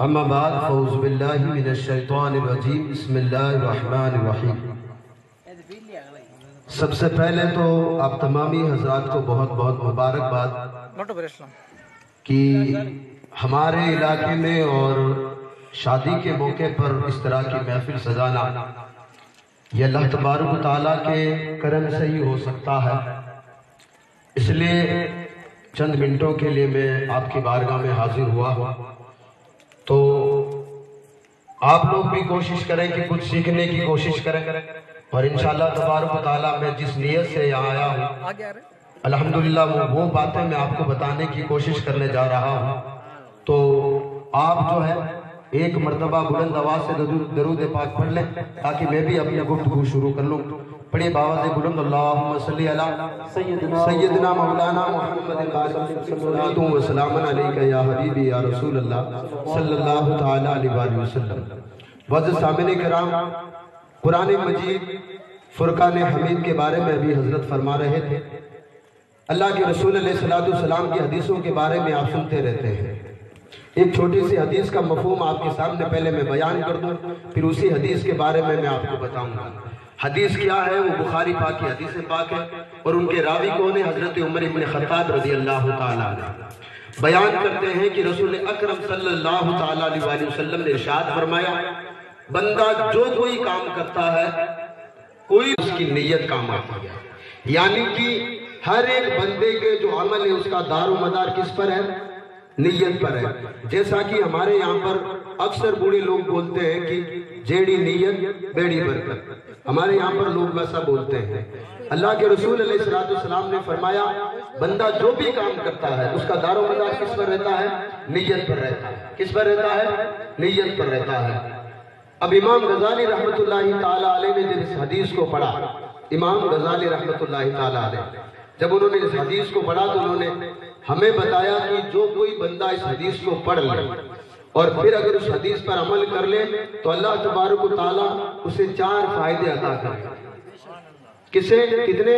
اما بعد فاعوذ باللہ من الشیطان الرجیم بسم اللہ الرحمن الرحیم۔ سب سے پہلے تو آپ تمامی حضرات کو بہت بہت مبارکباد کہ ہمارے علاقے میں اور شادی کے موقع پر اس طرح کی محفل سجانا یہ اللہ تبارک و تعالیٰ کے کرم سے ہی ہو سکتا ہے۔ اس لیے چند منٹوں کے لیے میں آپ کی بارگاہ میں حاضر ہوا، تو آپ لوگ بھی کوشش کریں کہ کچھ سیکھنے کی کوشش کریں، اور انشاءاللہ تبارک و تعالیٰ میں جس نیت سے یہاں آیا ہوں الحمدللہ وہ باتیں میں آپ کو بتانے کی کوشش کرنے جا رہا ہوں۔ تو آپ جو ہے ایک مرتبہ بلند آواز سے درود پاک پڑھ لیں تاکہ میں بھی اپنی گفتگو شروع کر لوں۔ پڑھیے باواز بلند اللہم صلی علی سیدنا مولانا محمد صلوات و سلام علیکہ یا حبیبی یا رسول اللہ صلی اللہ تعالی علیہ وسلم۔ معزز سامعین کرام، قرآن مجید فرقان حمید کے بارے میں بھی حضرت فرما رہے تھے۔ اللہ کے رسول علیہ السلام کی حدیثوں کے بارے میں آپ سنتے رہتے ہیں۔ ایک چھوٹی سی حدیث کا مفہوم آپ کے سامنے پہلے میں بیان کر دوں، پھر اسی حدیث کے بارے میں آپ کو بتاؤں گا۔ حدیث کیا ہے؟ وہ بخاری پاک کی حدیث پاک ہے، اور ان کے راوی کون ہے؟ حضرت عمر بن خطاب رضی اللہ تعالیٰ عنہ بیان کرتے ہیں کہ رسول اکرم صلی اللہ تعالیٰ علیہ وسلم نے ارشاد فرمایا، بندہ جو کوئی کام کرتا ہے کوئی اس کی نیت کام آتی ہے، یعنی کہ ہر ایک بندے کے جو عمل ہے اس کا دار و مدار کس پر ہے؟ نیت پر ہے۔ جیسا کہ ہمارے یہاں پر اکثر بوڑھے لوگ بولتے ہیں کہ جیڑی نیت بیڑی برکت، ہمارے یہاں پر لوگ ویسا بولتے ہیں۔ اللہ کے رسول علیہ السلام نے فرمایا بندہ جو بھی کام کرتا ہے اس کا دار و مدار کس پر رہتا ہے؟ نیت پر رہتا ہے۔ کس پر رہتا ہے؟ نیت پر رہتا ہے۔ اب امام غزالی رحمت اللہ تعالیٰ علیہ نے جب اس حدیث کو پڑھا، امام غزالی رحمت اللہ تعالیٰ علیہ جب انہوں نے اس حدیث کو پڑھا تو انہوں نے ہمیں بتایا کہ جو کوئی بندہ اس حدیث کو پڑھ لے اور پھر اگر اس حدیث پر عمل کر لے تو اللہ تبارک و تعالیٰ اسے 4 فائدے عطا کرے۔ کسے؟ کتنے؟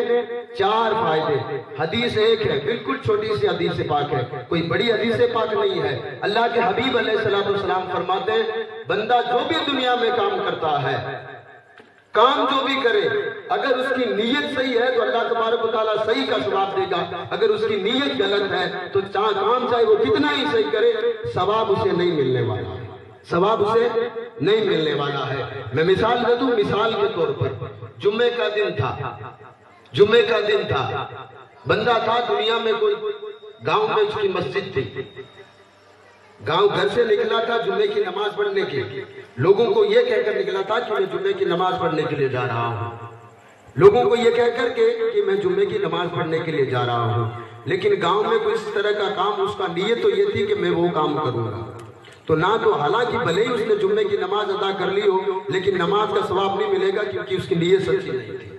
4 فائدے۔ حدیث ایک ہے، بالکل چھوٹی سی حدیث پاک ہے، کوئی بڑی حدیث پاک نہیں ہے۔ اللہ کے حبیب علیہ السلام فرماتے ہیں بندہ جو بھی دنیا میں کام کرتا ہے، کام جو بھی کرے، اگر اس کی نیت صحیح ہے تو اللہ تبارک و تعالیٰ صحیح کا ثواب دے گا، اگر اس کی نیت غلط ہے تو کام چاہے وہ کتنا ہی صحیح کرے ثواب اسے نہیں ملنے والا ہے، ثواب اسے نہیں ملنے والا ہے۔ میں مثال دے دوں، مثال کے طور پر جمعے کا دن تھا، بندہ تھا دنیا میں، کوئی گاؤں میں اس کی مسجد تھی، گاؤں گھر سے نکلا تھا جمعے کی نماز پڑھنے کے، لوگوں کو یہ کہہ کر نکلا تھا کہ میں جمعے کی نماز پڑھنے کے لیے جا رہا ہوں، لوگوں کو یہ کہہ کر کہ میں جمعے کی نماز پڑھنے کے لیے جا رہا ہوں، لیکن گاؤں میں کوئی اس طرح کا کام، اس کا نیت تو یہ تھی کہ میں وہ کام کروں گا، تو نہ تو حالانکہ بھلے ہی اس نے جمعے کی نماز ادا کر لی ہو لیکن نماز کا ثواب نہیں ملے گا کیونکہ اس کی نیت سچی نہیں تھی۔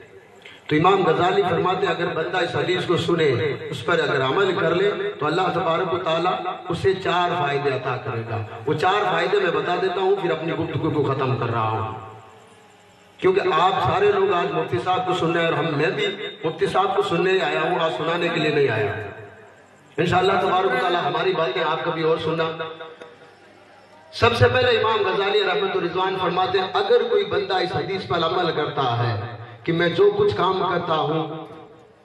تو امام غزالی فرماتے ہیں اگر بندہ اس حدیث کو سنے، اس پر اگر عمل کر لے تو اللہ تبارک و تعالیٰ اسے 4 فائدے عطا کرے گا۔ وہ 4 فائدے میں بتا دیتا ہوں، پھر اپنی گفتگو کو ختم کر رہا ہوں، کیونکہ آپ سارے لوگ آج مفتی صاحب کو سننے، اور میں بھی مفتی صاحب کو سننے آیا ہوں، آج سنانے کے لیے نہیں آیا۔ انشاءاللہ تبارک و تعالیٰ ہماری باتیں آپ کبھی اور سننا۔ سب سے پہلے امام غزالی رحمت الرضوان فرماتے ہیں اگر کوئی بندہ اس حدیث پر عمل کرتا ہے کہ میں جو کچھ کام کرتا ہوں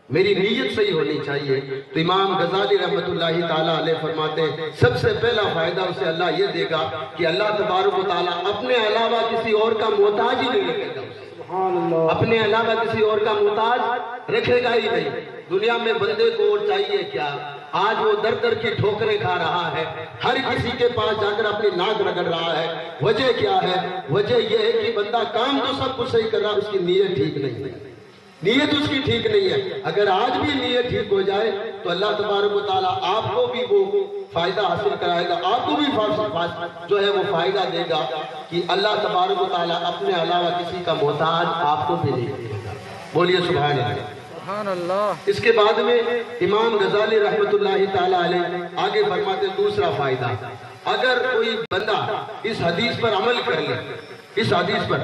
میری نیت صحیح ہونی چاہیے، تو امام غزالی رحمت اللہ تعالیٰ علیہ فرماتے ہیں سب سے پہلا فائدہ اسے اللہ یہ دے گا کہ اللہ تبارک و تعالیٰ اپنے علاوہ کسی اور کا محتاج ہی نہیں رکھے گا، اپنے علاوہ کسی اور کا محتاج رکھے گا ہی نہیں۔ دنیا میں بندے کو اور چاہیے کیا؟ آج وہ در در کی ٹھوکریں کھا رہا ہے، ہر کسی کے پاس جا کر اپنی ناک رگڑ رہا ہے۔ وجہ کیا ہے؟ وجہ یہ ہے کہ بندہ کام تو سب کچھ صحیح کر رہا ہے، اس کی نیت ٹھیک نہیں ہے، نیت اس کی ٹھیک نہیں ہے۔ اگر آج بھی نیت ٹھیک ہو جائے تو اللہ تبارک و تعالیٰ آپ کو بھی وہ فائدہ حاصل کرائے گا، آپ کو بھی جو ہے وہ فائدہ دے گا کہ اللہ تبارک و تعالیٰ اپنے علاوہ کسی کا محتاج آپ کو بھی نہیں دے گا۔ بولیے سبحان اللہ۔ اس کے بعد میں امام غزالی رحمت اللہ تعالیٰ علیہ آگے فرماتے دوسرا فائدہ، اگر کوئی بندہ اس حدیث پر عمل کر لے، اس حدیث پر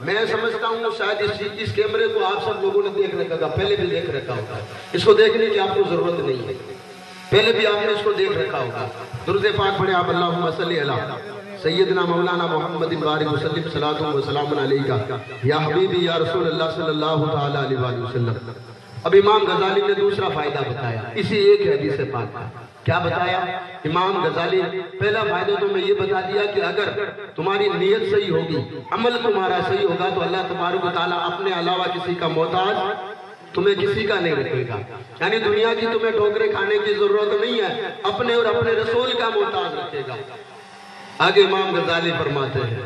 میں سمجھتا ہوں شاید اس کیمرے کو آپ سب لوگوں نے دیکھ رکھا ہوگا، پہلے بھی دیکھ رکھا ہوگا، اس کو دیکھنے کی آپ کو ضرورت نہیں ہے، پہلے بھی آپ نے اس کو دیکھ رکھا ہوگا۔ درود پاک پڑھیں آپ، اللہم صلی علی سیدنا مولانا محمد بارک وسلم صلاۃ و سلام علیکہ یا حبیبی یا رسول اللہ صلی اللہ تعالی علیہ وآلہ وسلم۔ اب امام غزالی نے دوسرا فائدہ بتایا اسی ایک حدیث پاک کا۔ کیا بتایا امام غزالی؟ پہلا فائدہ تو میں یہ بتا دیا کہ اگر تمہاری نیت صحیح ہوگی، عمل تمہارا صحیح ہوگا تو اللہ تبارک و تعالیٰ اپنے علاوہ کسی کا محتاج تمہیں کسی کا نہیں رکھے گا۔ یعنی دنیا کی تمہیں ٹھوکریں کھانے کی ضرورت نہیں ہے، اپنے اور اپنے رسول کا محتاج رکھے گا۔ آگے امام غزالی فرماتے ہیں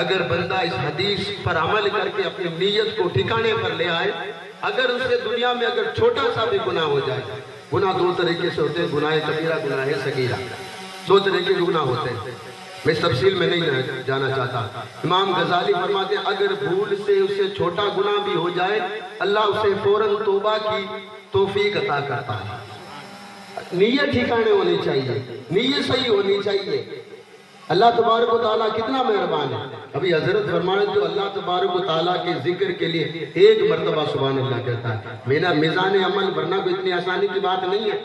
اگر بندہ اس حدیث پر عمل کر کے اپنی نیت کو ٹھکانے پر لے آئے، اگر اسے دنیا میں اگر چھوٹا سا بھی گناہ ہو جائے، گناہ دو طریقے سے ہوتے ہیں، گناہ کبیرہ، گناہ صغیرہ، دو طریقے کے گناہ ہوتے ہیں، میں اس تفصیل میں نہیں جانا چاہتا۔ امام غزالی فرماتے ہیں اگر بھول سے اسے چھوٹا گناہ بھی ہو جائے، اللہ اسے فوراً توبہ کی توفیق عطا کرتا ہے۔ نیت ٹھکانے ہونی چاہیے، نیت صحیح ہونی چاہیے۔ اللہ تبارک و تعالیٰ کتنا مہربان ہے۔ ابھی حضرت فرمانے جو اللہ تبارک و تعالیٰ کے ذکر کے لیے ایک مرتبہ سبحان اللہ کہتا ہے، میرا میزان عمل بھرنا کوئی اتنی آسانی کی بات نہیں ہے۔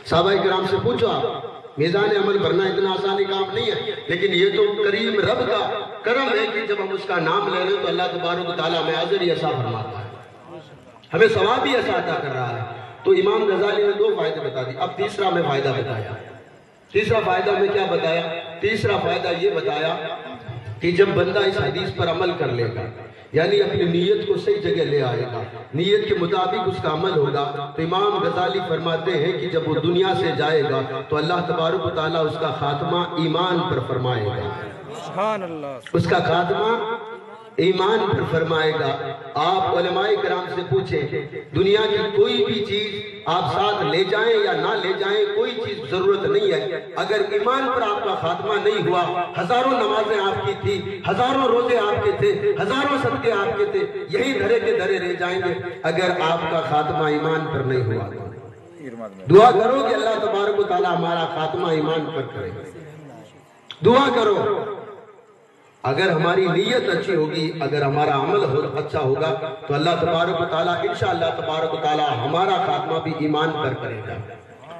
صحابہ کرام سے پوچھو آپ، میزان عمل بھرنا اتنا آسانی کام نہیں ہے، لیکن یہ تو کریم رب کا کرم ہے کہ جب ہم اس کا نام لے رہے ہیں تو اللہ تبارک و تعالیٰ ہمیں اجر ہی ایسا فرماتا ہے، ہمیں ثواب ہی ایسا عطا کر رہا ہے۔ تو امام غزالی نے دو فائدے بتا دی، اب تیسرا میں فائدہ بتایا۔ تیسرا فائدہ میں کیا بتایا؟ تیسرا فائدہ یہ بتایا کہ جب بندہ اس حدیث پر عمل کر لے گا، یعنی اپنی نیت کو صحیح جگہ لے آئے گا، نیت کے مطابق اس کا عمل ہوگا، تو امام غزالی فرماتے ہیں کہ جب وہ دنیا سے جائے گا تو اللہ تبارک و تعالیٰ اس کا خاتمہ ایمان پر فرمائے گا۔ سبحان اللہ، اس کا خاتمہ ایمان پر فرمائے گا۔ آپ علماء کرام سے پوچھیں دنیا کی کوئی بھی چیز آپ ساتھ لے جائیں یا نہ لے جائیں، کوئی چیز ضرورت نہیں ہے، اگر ایمان پر آپ کا خاتمہ نہیں ہوا، ہزاروں نمازیں آپ کی تھی، ہزاروں روزے آپ کے تھے، ہزاروں صدقے آپ کے تھے، یہی دھرے کے دھرے رہ جائیں گے اگر آپ کا خاتمہ ایمان پر نہیں ہوا۔ دعا کرو کہ اللہ تبارک و تعالیٰ ہمارا خاتمہ ایمان پر کرے، دعا کرو۔ اگر ہماری نیت اچھی ہوگی، اگر ہمارا عمل اچھا ہوگا تو اللہ تبارک و تعالیٰ انشاءاللہ تبارک و تعالیٰ ہمارا خاتمہ بھی ایمان پر کرے گا۔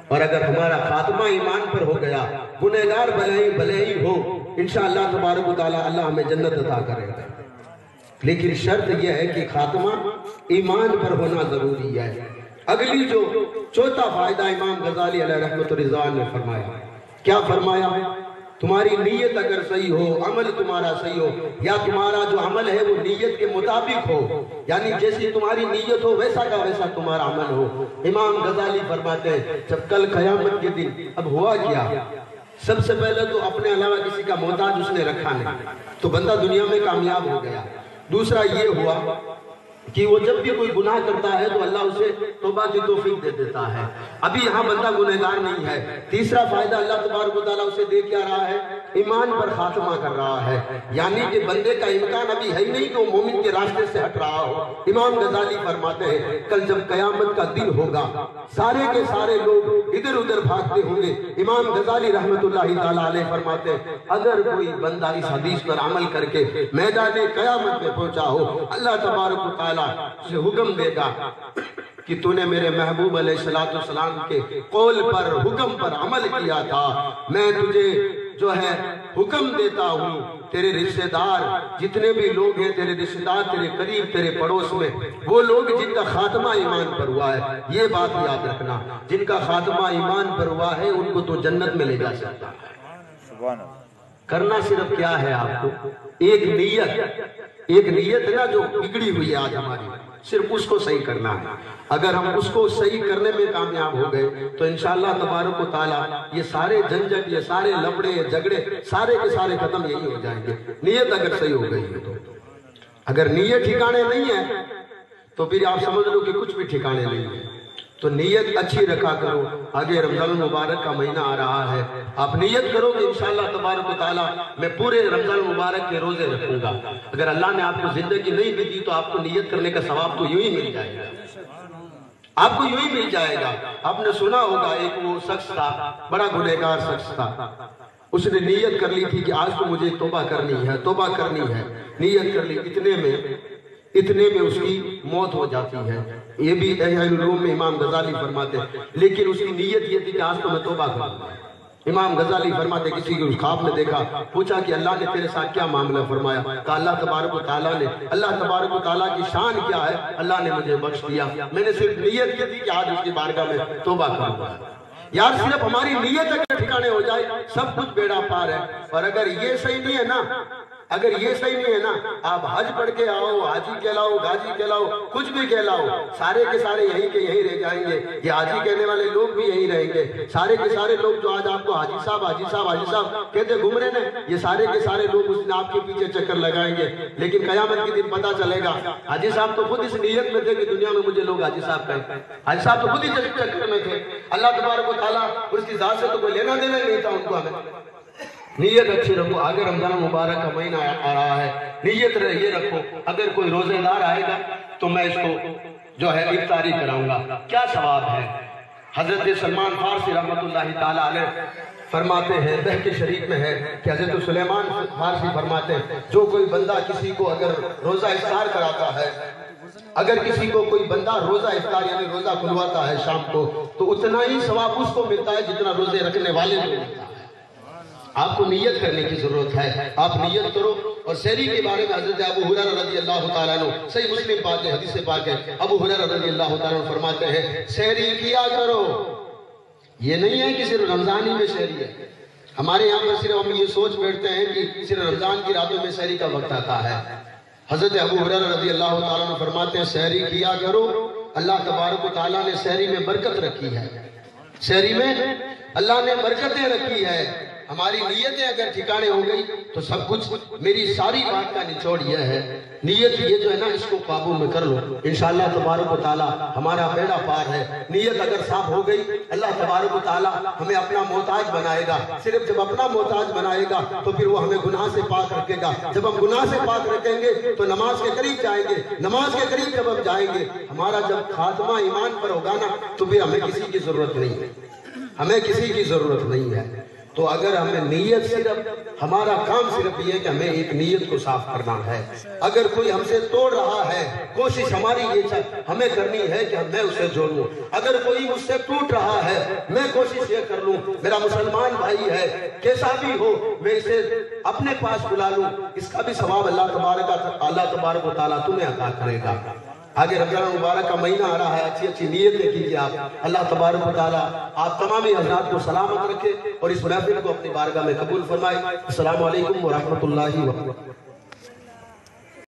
اور اگر ہمارا خاتمہ ایمان پر ہو گیا، گنہگار بھلے ہی ہو، انشاءاللہ تبارک و تعالیٰ اللہ ہمیں جنت عطا کرے گا۔ لیکن شرط یہ ہے کہ خاتمہ ایمان پر ہونا ضروری ہے۔ اگلی جو چوتھا فائدہ امام غزالی علیہ رحمت الرضوان نے فرمایا، کیا فرمایا؟ تمہاری نیت اگر صحیح ہو، عمل تمہارا صحیح ہو، یا تمہارا جو عمل ہے وہ نیت کے مطابق ہو، یعنی جیسی تمہاری نیت ہو ویسا کا ویسا تمہارا عمل ہو۔ امام غزالی فرماتے ہیں جب کل قیامت کے دن اب ہوا کیا، سب سے پہلے تو اپنے علاوہ کسی کا محتاج اس نے رکھا نہیں، تو بندہ دنیا میں کامیاب ہو گیا۔ دوسرا یہ ہوا کہ وہ جب بھی کوئی گناہ کرتا ہے تو اللہ اسے توبہ کی توفیق دے دیتا ہے، ابھی یہاں بندہ گنہگار نہیں ہے۔ تیسرا فائدہ اللہ تبارک و تعالیٰ اسے دے کیا رہا ہے؟ ایمان پر خاتمہ کر رہا ہے، یعنی کہ بندے کا امکان ابھی ہے نہیں کہ وہ مومن کے راستے سے ہٹ رہا ہو۔ امام غزالی فرماتے ہیں کل جب قیامت کا دن ہوگا، سارے کے سارے لوگ ادھر ادھر بھاگتے ہوں گے۔ امام غزالی رحمت اللہ تعالیٰ علیہ فرماتے ہیں اگر کوئی بندہ اس حدیث پر عمل کر کے میدان قیامت میں پہنچا ہو، اللہ تبارک و تعالیٰ سے حکم دے گا کہ تو نے میرے محبوب علیہ السلام کے قول پر، حکم پر عمل کیا تھا، میں تجھے جو ہے حکم دیتا ہوں تیرے رشتہ دار جتنے بھی لوگ ہیں، تیرے رشتہ دار تیرے قریب تیرے پڑوس میں، وہ لوگ جن کا خاتمہ ایمان پر ہوا ہے، یہ بات یاد رکھنا، جن کا خاتمہ ایمان پر ہوا ہے ان کو تو جنت میں لے جا سکتا ہے۔ کرنا صرف کیا ہے آپ کو؟ ایک نیت ہے نا جو بگڑی ہوئی ہے آج ہماری، صرف اس کو صحیح کرنا ہے۔ اگر ہم اس کو صحیح کرنے میں کامیاب ہو گئے تو انشاءاللہ تبارک و تعالیٰ یہ سارے جھنجھٹ، یہ سارے لفڑے جھگڑے سارے کے سارے ختم یہی ہو جائیں گے، نیت اگر صحیح ہو گئی ہے تو۔ اگر نیت ٹھکانے نہیں ہے تو پھر آپ سمجھ لو کہ کچھ بھی ٹھکانے نہیں ہے۔ تو نیت اچھی رکھا کرو، آگے رمضان المبارک کا مہینہ آ رہا ہے، آپ نیت کرو کہ انشاءاللہ تبارک و تعالیٰ میں پورے رمضان المبارک کے روزے رکھوں گا۔ اگر اللہ نے آپ کو زندگی نہیں بھی دی تو آپ کو نیت کرنے کا ثواب تو یوں ہی مل جائے گا، آپ کو یوں ہی مل جائے گا۔ آپ نے سنا ہوگا ایک وہ شخص تھا، بڑا گنہگار شخص تھا، اس نے نیت کر لی تھی کہ آج تو مجھے توبہ کرنی ہے، نیت کر لی، اتنے میں اس کی موت ہو جاتی ہے۔ یہ بھی اہل علوم میں امام غزالی فرماتے ہیں، لیکن اس کی نیت یہ تھی کہ آج تو میں توبہ کروں گا، امام غزالی فرماتے کسی کو خواب میں دیکھا، پوچھا کہ اللہ نے تیرے ساتھ کیا معاملہ فرمایا؟ کہا اللہ تبارک و تعالیٰ نے، اللہ تبارک و تعالیٰ کی شان کیا ہے، اللہ نے مجھے بخش دیا، میں نے صرف نیت کی تھی کہ آج اس کی بارگاہ میں توبہ کروں گا۔ یار صرف ہماری نیت اگر ٹھکانے ہو جائے سب کچھ بیڑا پار ہے۔ اور اگر یہ صحیح نہیں ہے نا، اگر یہ صحیح نہیں ہے نا، آپ حج پڑھ کے آؤ، حاجی کہلاؤ، غازی کہلاؤ، کچھ بھی کہلاؤ، سارے کے سارے یہیں کے یہیں رہ جائیں گے۔ یہ حاجی کہنے والے لوگ بھی یہیں رہیں گے، سارے کے سارے لوگ جو آج آپ کو حاجی صاحب حاجی صاحب حاجی صاحب کہتے گھوم رہے ہیں، یہ سارے کے سارے لوگ اس دن آپ کے پیچھے چکر لگائیں گے۔ لیکن قیامت کے دن پتہ چلے گا حاجی صاحب تو خود اس نیت میں تھے کہ دنیا میں مجھے لوگ حاجی صاحب کہیں، حاجی صاحب تو خود ہی چکر میں تھے، اللہ تبارک و تعالیٰ اس کی ذات سے تو کوئی لینا دینا نہیں تھا ان کو۔ ہمیں نیت اچھی رکھو، اگر رمضان مبارک کا مہینہ آ رہا ہے نیت یہ رکھو اگر کوئی روزے دار آئے گا تو میں اس کو جو ہے افطاری کراؤں گا، کیا ثواب ہے۔ حضرت سلمان فارسی رحمت اللہ تعالیٰ علیہ فرماتے ہیں، بہق شریف میں ہے کہ حضرت سلیمان فارسی فرماتے ہیں جو کوئی بندہ کسی کو اگر روزہ افطار کراتا ہے، اگر کسی کو کوئی بندہ روزہ افطار یعنی روزہ کھلواتا ہے شام کو، تو اتنا ہی ثواب اس کو ملتا ہے جتنا روزے رکھنے والے کو ملتا ہے۔ آپ کو نیت کرنے کی ضرورت ہے، آپ نیت کرو۔ اور سحری کے بارے میں حضرت ابو ہریرہ رضی اللہ تعالیٰ عنہ، صحیح مسلم پاک ہے، حدیث پاک ہے، ابو ہریرہ رضی اللہ تعالیٰ عنہ فرماتے ہیں سحری کیا کرو۔ یہ نہیں ہے کہ صرف رمضان ہی میں سحری ہے، ہمارے یہاں پر صرف ہم یہ سوچ بیٹھتے ہیں کہ صرف رمضان کی راتوں میں سحری کا وقت آتا ہے۔ حضرت ابو ہریرہ رضی اللہ تعالیٰ عنہ فرماتے ہیں سحری کیا کرو، اللہ تبارک و تعالیٰ نے سحری میں برکت رکھی ہے، سحری میں اللہ نے برکتیں رکھی ہے۔ ہماری نیتیں اگر ٹھکانے ہو گئی تو سب کچھ، میری ساری بات کا نچوڑ یہ ہے، نیت یہ جو ہے نا اس کو قابو میں کر لو، انشاءاللہ تبارک و تعالیٰ ہمارا بیڑا پار ہے۔ نیت اگر صاف ہو گئی اللہ تبارک و تعالیٰ ہمیں اپنا محتاج بنائے گا، صرف جب اپنا محتاج بنائے گا تو پھر وہ ہمیں گناہ سے پاک رکھے گا، جب ہم گناہ سے پاک رکھیں گے تو نماز کے قریب جائیں گے، نماز کے قریب جب ہم جائیں گے ہمارا جب خاتمہ ایمان پر ہوگا نا تو پھر ہمیں کسی کی ضرورت نہیں ہے، ہمیں کسی کی ضرورت نہیں ہے۔ تو اگر ہمیں نیت صرف، ہمارا کام صرف یہ ہے کہ ہمیں ایک نیت کو صاف کرنا ہے۔ اگر کوئی ہم سے توڑ رہا ہے کوشش ہماری یہ ہمیں کرنی ہے کہ میں اسے جوڑوں، اگر کوئی مجھ سے ٹوٹ رہا ہے میں کوشش یہ کر لوں میرا مسلمان بھائی ہے کیسا بھی ہو میں اسے اپنے پاس بلا لوں، اس کا بھی ثواب اللہ تبارک و تعالیٰ تمہیں عطا کرے گا۔ آگے رمضان مبارک کا مہینہ آ رہا ہے، اچھی اچھی نیتیں کیجئے آپ، اللہ تبارک و تعالیٰ آپ تمامی حضرات کو سلامت رکھے اور اس محفل کو اپنی بارگاہ میں قبول فرمائے۔ السلام علیکم ورحمۃ اللہ وبرکاتہ۔